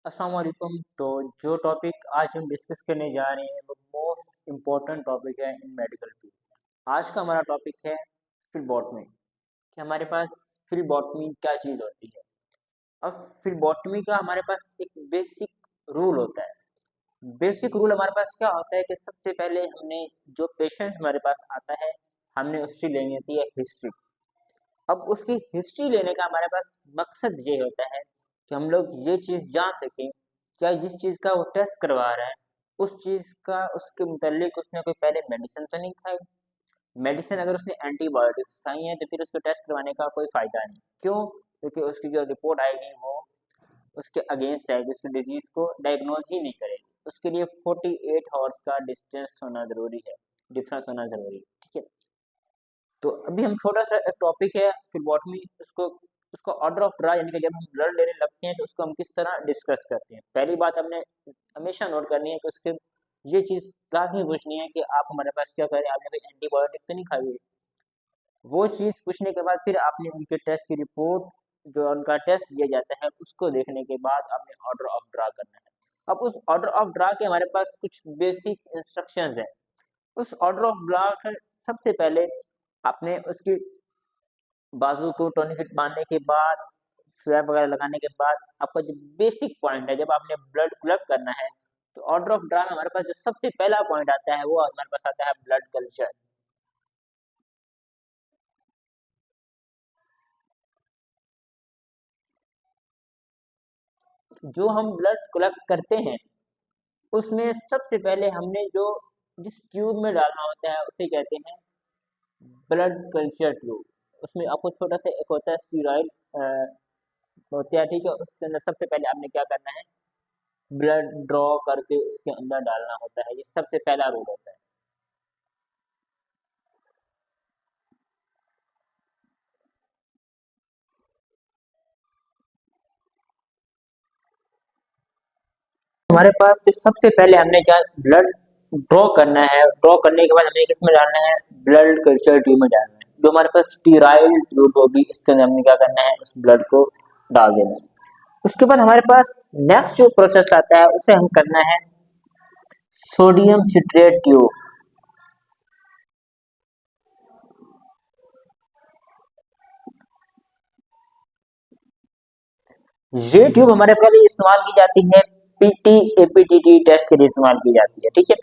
अस्सलाम वालेकुम। तो जो टॉपिक आज हम डिस्कस करने जा रहे हैं वो मोस्ट इम्पोर्टेंट टॉपिक है इन मेडिकल फील्ड। आज का हमारा टॉपिक है फिलबॉटमी कि हमारे पास फिलबॉटमी क्या चीज़ होती है। अब फिलबॉटमी का हमारे पास एक बेसिक रूल होता है। बेसिक रूल हमारे पास क्या होता है कि सबसे पहले हमने जो पेशेंट हमारे पास आता है हमने उसकी लेनी होती है हिस्ट्री। अब उसकी हिस्ट्री लेने का हमारे पास मकसद ये होता है कि हम लोग ये चीज़ जान सकें क्या जिस चीज़ का वो टेस्ट करवा रहा है उस चीज़ का उसके मुतालिक उसने कोई पहले मेडिसिन तो नहीं खाई। मेडिसिन अगर उसने एंटीबायोटिक्स खाई हैं तो फिर उसको टेस्ट करवाने का कोई फ़ायदा नहीं। क्यों? क्योंकि उसकी जो रिपोर्ट आएगी वो उसके अगेंस्ट आएगी, उसकी डिजीज़ को डायग्नोज ही नहीं करेगी। उसके लिए 48 हॉर्स का डिस्टेंस होना ज़रूरी है, डिफरेंस होना ज़रूरी है। ठीक है। तो अभी हम छोटा सा एक टॉपिक है फिलबॉटमी, उसको ऑर्डर ऑफ ड्रा यानी कि जब हम ब्लड लेने लगते हैं तो उसको हम किस तरह डिस्कस करते हैं। पहली बात हमने हमेशा नोट करनी है कि उसके ये चीज़ लाजमी पूछनी है कि आप हमारे पास क्या करें, आपने कोई एंटीबायोटिक तो नहीं खाई हुई। वो चीज़ पूछने के बाद फिर आपने उनके टेस्ट की रिपोर्ट जो उनका टेस्ट दिया जाता है उसको देखने के बाद आपने ऑर्डर ऑफ ड्रा करना है। अब उस ऑर्डर ऑफ ड्रा के हमारे पास कुछ बेसिक इंस्ट्रक्शंस हैं। उस ऑर्डर ऑफ ड्रा के सबसे पहले आपने उसकी बाजू को टोनिकेट बांधने के बाद स्वैब वगैरह लगाने के बाद आपका जो बेसिक पॉइंट है जब आपने ब्लड कलेक्ट करना है तो ऑर्डर ऑफ ड्रा में हमारे पास जो सबसे पहला पॉइंट आता है वो हमारे पास आता है ब्लड कल्चर। जो हम ब्लड कलेक्ट करते हैं उसमें सबसे पहले हमने जो जिस ट्यूब में डालना होता है उसे कहते हैं ब्लड कल्चर ट्यूब। उसमें आपको छोटा सा एक होता है स्टीरॉयड होता है। ठीक है। उसके अंदर सबसे पहले आपने क्या करना है, ब्लड ड्रॉ करके उसके अंदर डालना होता है। ये सबसे पहला रूल होता है। हमारे पास तो सबसे पहले हमने क्या ब्लड ड्रॉ करना है, ड्रॉ करने के बाद हमें किसमें डालना है, ब्लड कल्चर ट्यूब में डालना है। जो हमारे पास स्टीराइल ट्यूब होगी इसके अंदर हमने क्या करना है, उस ब्लड को डाल देना है। उसके बाद हमारे पास नेक्स्ट जो प्रोसेस आता है उसे हम करना है सोडियम सिट्रेट ट्यूब। ये ट्यूब हमारे पास इस्तेमाल की जाती है पीटी एपीटीटी टेस्ट के लिए इस्तेमाल की जाती है। ठीक है।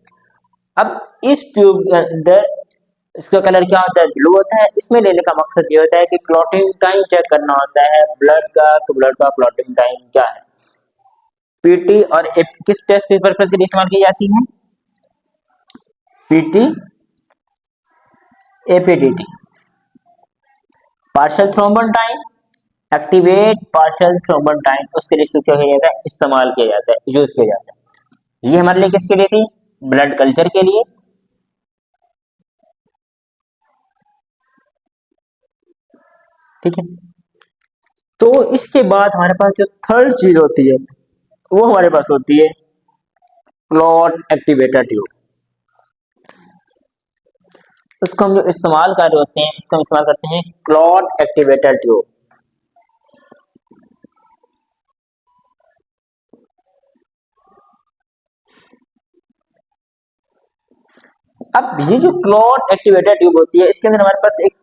अब इस ट्यूब के अंदर इसका कलर क्या होता है, ब्लू होता है। इसमें लेने का मकसद ये होता है कि क्लॉटिंग टाइम चेक करना होता है ब्लड का, तो ब्लड का क्लॉटिंग टाइम क्या है। पीटी और किस टेस्ट के पर्पज के लिए इस्तेमाल की जाती है, PT APTT, partial thrombin time, activate partial thrombin time, उसके लिए क्या किया जाता है, इस्तेमाल किया जाता है, यूज किया जाता है। ये हमारे लिए किसके लिए थी, ब्लड कल्चर के लिए। ठीक है। तो इसके बाद हमारे पास जो थर्ड चीज होती है वो हमारे पास होती है क्लॉट एक्टिवेटर ट्यूब। उसको हम जो इस्तेमाल कर रहे होते हैं इसको हम इस्तेमाल करते हैं क्लॉट एक्टिवेटर ट्यूब। अब ये जो क्लॉट एक्टिवेटर ट्यूब होती है इसके अंदर हमारे पास एक,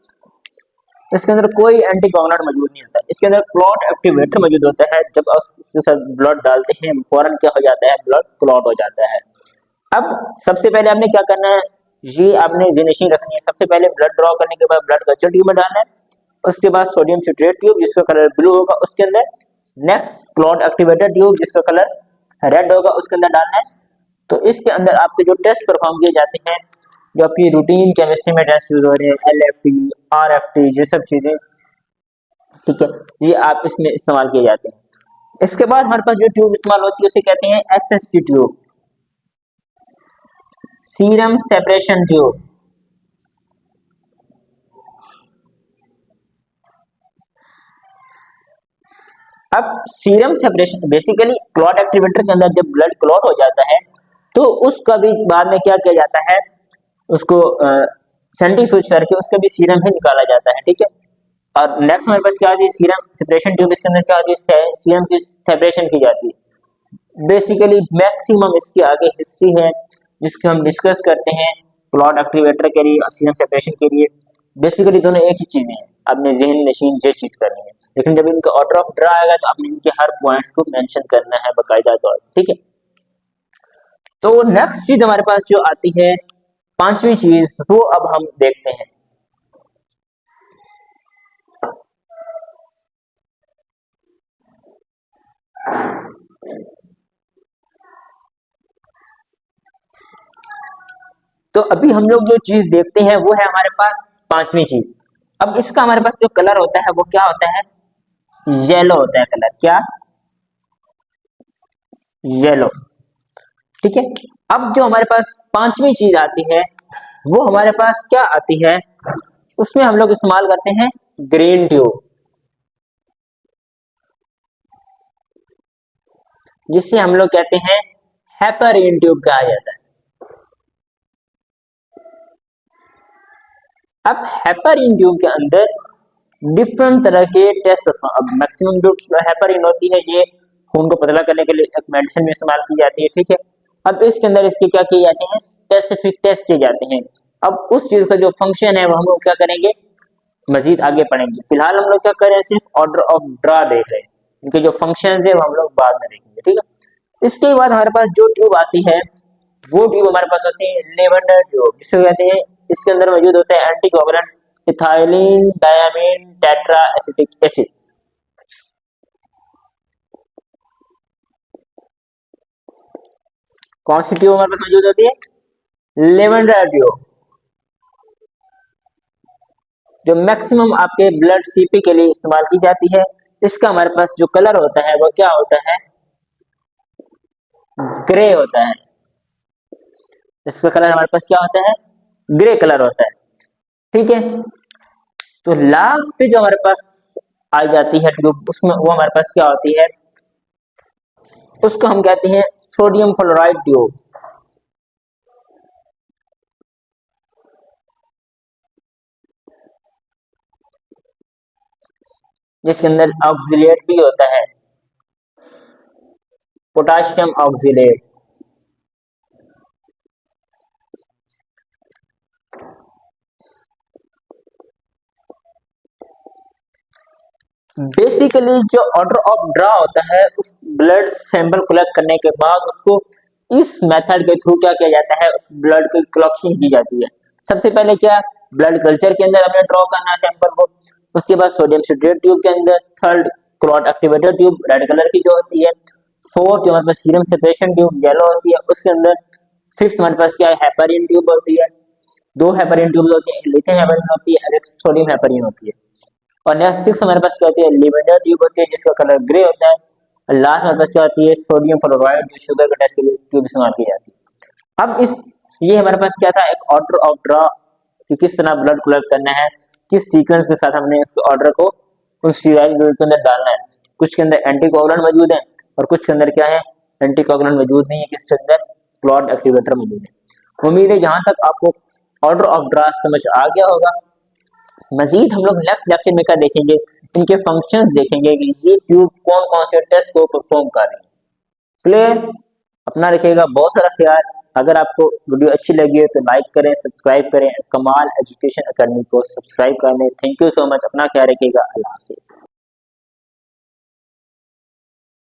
इसके अंदर कोई एंटीकोगुलेंट मौजूद नहीं होता। इसके अंदर क्लॉट एक्टिवेटर मौजूद होता है। जब आप इसके साथ ब्लड डालते हैं फौरन क्या हो जाता है, ब्लड क्लॉट हो जाता है। अब सबसे पहले आपने क्या करना है, ये आपने जिनिशिंग रखनी है। सबसे पहले ब्लड ड्रॉ करने के बाद ब्लड कल्चर ट्यूब में डालना है। उसके बाद सोडियम सिट्रेट ट्यूब जिसका कलर ब्लू होगा उसके अंदर, नेक्स्ट क्लॉट एक्टिवेटर ट्यूब जिसका कलर रेड होगा उसके अंदर डालना है। तो इसके अंदर आपके जो टेस्ट परफॉर्म किए जाते हैं, जो आपकी रूटीन केमिस्ट्री में टेस्ट यूज हो रहे हैं, LFT RFT ये सब चीजें, ठीक है, ये आप इसमें इस्तेमाल किए जाते हैं। इसके बाद हमारे पास जो ट्यूब इस्तेमाल होती है उसे कहते हैं SST tube, serum separation tube. अब serum separation basically clot activator के अंदर जब ब्लड क्लॉट हो जाता है तो उसका भी बाद में क्या किया जाता है, उसको सेंट्रीफ्यूज करके उसका भी सीरम ही निकाला जाता है। ठीक है। और नेक्स्ट हमारे पास क्या होती है, सीरम सेपरेशन ट्यूब। इसके अंदर क्या होती है, सीरम की सेपरेशन की जाती है। बेसिकली मैक्सिमम इसकी आगे हिस्ट्री है जिसको हम डिस्कस करते हैं क्लॉट एक्टिवेटर के लिए और सीरम सेपरेशन के लिए। बेसिकली दोनों एक ही चीजें हैं, आपने जहन नशीन ये चीज करनी है, लेकिन जब इनका ऑर्डर ऑफ ड्रा आएगा तो आपने इनके हर पॉइंट्स को मेंशन करना है बाकायदा तौर, ठीक है। तो नेक्स्ट चीज हमारे पास जो आती है, पांचवी चीज, वो अब हम देखते हैं। तो अभी हम लोग जो चीज देखते हैं वो है हमारे पास पांचवी चीज। अब इसका हमारे पास जो कलर होता है वो क्या होता है, येलो होता है कलर, क्या, येलो, ठीक है। अब जो हमारे पास पांचवी चीज आती है वो हमारे पास क्या आती है, उसमें हम लोग इस्तेमाल करते हैं ग्रीन ट्यूब, जिससे हम लोग कहते हैं हेपरिन ट्यूब कहा जाता है। अब हेपरिन ट्यूब के अंदर डिफरेंट तरह के टेस्ट, अब मैक्सिमम जो हेपरिन होती है ये खून को पतला करने के लिए एक मेडिसिन में इस्तेमाल की जाती है, ठीक है। अब इसके अंदर इसके क्या किए जाते हैं, स्पेसिफिक टेस्ट किए जाते हैं। अब उस चीज का जो फंक्शन है वो हम लोग क्या करेंगे, मजीद आगे पढ़ेंगे। फिलहाल हम लोग क्या कर रहे हैं, सिर्फ ऑर्डर ऑफ ड्रा देख रहे हैं, इनके जो फंक्शन है वो हम लोग बाद में देखेंगे, ठीक है। इसके बाद हमारे पास जो ट्यूब आती है वो ट्यूब हमारे पास होती है लेवेंडर ट्यूब, जिसको कहते हैं, इसके अंदर मौजूद होता है anticoagulant ethylene diamine tetra acetic acid. कौन सी ट्यूब हमारे पास मौजूद होती है, लेवेंडर ट्यूब, जो मैक्सिमम आपके ब्लड सीपी के लिए इस्तेमाल की जाती है। इसका हमारे पास जो कलर होता है वो क्या होता है, ग्रे होता है। इसका कलर हमारे पास क्या होता है, ग्रे कलर होता है, ठीक है। तो लास्ट पे जो हमारे पास आ जाती है ट्यूब, उसमें वो हमारे पास क्या होती है, उसको हम कहते हैं सोडियम फ्लोराइड ट्यूब, जिसके अंदर ऑक्सिलेट भी होता है, पोटाशियम ऑक्सिलेट। बेसिकली जो ऑर्डर ऑफ ड्रा होता है, उस ब्लड सैंपल कलेक्ट करने के बाद उसको इस मेथड के थ्रू क्या किया जाता है, उस ब्लड की कलेक्शन की जाती है। सबसे पहले क्या, ब्लड कल्चर के अंदर हमें ड्रॉ करना है सैंपल को, उसके बाद सोडियम सिट्रेट ट्यूब के अंदर, third clot activator tube red colour की जो होती है, फोर्थ जो हमारे पास सीरम सेपरेशन ट्यूब येलो होती है उसके अंदर, फिफ्थ हमारे पास क्या है, हेपरिन ट्यूब होती है, दो हेपरिन ट्यूब होती है, लिथियम हेपरिन होती है, एक सोडियम हेपरिन होती है। और नेक्स्ट सिक्स हमारे पास क्या होती है, लिवेंडर ट्यूब होती है जिसका कलर ग्रे होता है। और लास्ट हमारे पास क्या होती है, सोडियम फ्लोराइड, जो शुगर के टेस्ट के लिए ट्यूब इस्तेमाल की जाती है। अब इस, ये हमारे पास क्या था, एक ऑर्डर ऑफ ड्रा कि किस तरह ब्लड कलेक्ट करना है, किस सीक्वेंस के साथ हमने इस ऑर्डर को उस ब्लड के अंदर डालना है। कुछ के अंदर एंटीकोगुलेंट मौजूद है और कुछ के अंदर क्या है, एंटीकोगुलेंट मौजूद नहीं है, किसके अंदर, क्लॉट एक्टिवेटर मौजूद है। उम्मीद है जहां तक आपको ऑर्डर ऑफ ड्रा समझ आ गया होगा। मजीद हम लोग नेक्स्ट लेक्चर में क्या देखेंगे, इनके फंक्शंस देखेंगे कि ये ट्यूब कौन कौन से टेस्ट को परफॉर्म कर रही है। क्लियर, अपना रखिएगा बहुत सारा ख्याल। अगर आपको वीडियो अच्छी लगी है तो लाइक करें, सब्सक्राइब करें, कमाल एजुकेशन अकेडमी को सब्सक्राइब कर लें। थैंक यू सो मच, अपना ख्याल रखिएगा, अल्लाह हाफिज़।